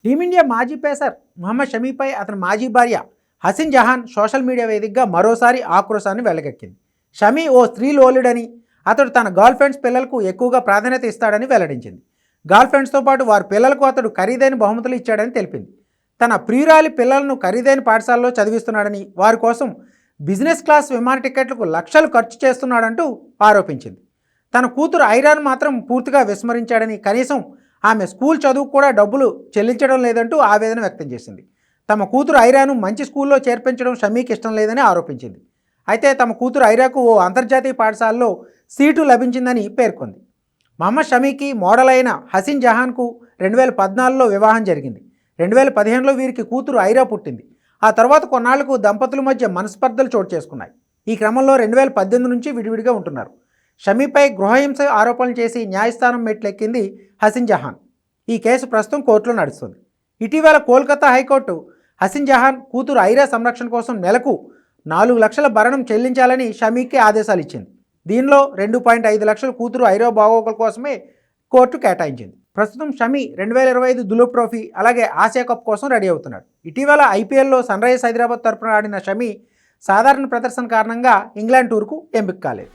Team India మాజీ pacer Mohammed షమీపై అతని మాజీ భార్య హసీన్ జహాన్ సోషల్ మీడియా వేదికగా మరోసారి ఆక్రోశాన్ని వెల్లగక్కింది. షమీ ఓ స్త్రీ లోలుడని, అతడు తన గర్ల్ ఫ్రెండ్స్ పిల్లలకు ఎక్కువగా ప్రాధాన్యత ఇస్తాడని వెల్లడించింది. గర్ల్ ఫ్రెండ్స్తో పాటు వారి పిల్లలకు అతడు ఖరీదైన బహుమతులు ఇచ్చాడని తెలిపింది. తన ప్రియురాలి పిల్లలను ఖరీదైన పాఠశాలలో చదివిస్తున్నాడని, వారి కోసం బిజినెస్ క్లాస్ విమాన టికెట్లకు లక్షలు ఖర్చు చేస్తున్నాడంటూ ఆరోపించింది. తన కూతురు ఐరాను మాత్రం పూర్తిగా విస్మరించాడని, కనీసం ఆమె స్కూల్ చదువుకు కూడా డబ్బులు చెల్లించడం లేదంటూ ఆవేదన వ్యక్తం చేసింది. తమ కూతురు ఐరాను మంచి స్కూల్లో చేర్పించడం షమీకి ఇష్టం లేదని ఆరోపించింది. అయితే తమ కూతురు ఐరాకు ఓ అంతర్జాతీయ పాఠశాలలో సీటు లభించిందని పేర్కొంది. మహమ్మద్ షమీకి మోడల్ అయిన హసీన్ జహాన్కు 2014లో వివాహం జరిగింది. 2015లో వీరికి కూతురు ఐరా పుట్టింది. ఆ తర్వాత కొన్నాళ్లకు దంపతుల మధ్య మనస్పర్ధలు చోటు చేసుకున్నాయి. ఈ క్రమంలో 2018 నుంచి విడివిడిగా ఉంటున్నారు. షమీపై గృహహింస ఆరోపణలు చేసి న్యాయస్థానం మెట్లెక్కింది హసీన్ జహాన్. ఈ కేసు ప్రస్తుతం కోర్టులో నడుస్తుంది. ఇటీవల కోల్కతా హైకోర్టు హసీన్ జహాన్ కూతురు ఐరా సంరక్షణ కోసం నెలకు 4 లక్షల భరణం చెల్లించాలని షమీకి ఆదేశాలు ఇచ్చింది. దీనిలో 2.5 లక్షల కూతురు ఐరా బాగోగుల కోసమే కోర్టు కేటాయించింది. ప్రస్తుతం షమీ 2025 దులీప్ ట్రోఫీ అలాగే ఆసియా కప్ కోసం రెడీ అవుతున్నాడు. ఇటీవల ఐపీఎల్లో సన్ రైజర్స్ హైదరాబాద్ తరఫున ఆడిన షమీ సాధారణ ప్రదర్శన కారణంగా ఇంగ్లాండ్ టూర్కు ఎంపిక కాలేదు.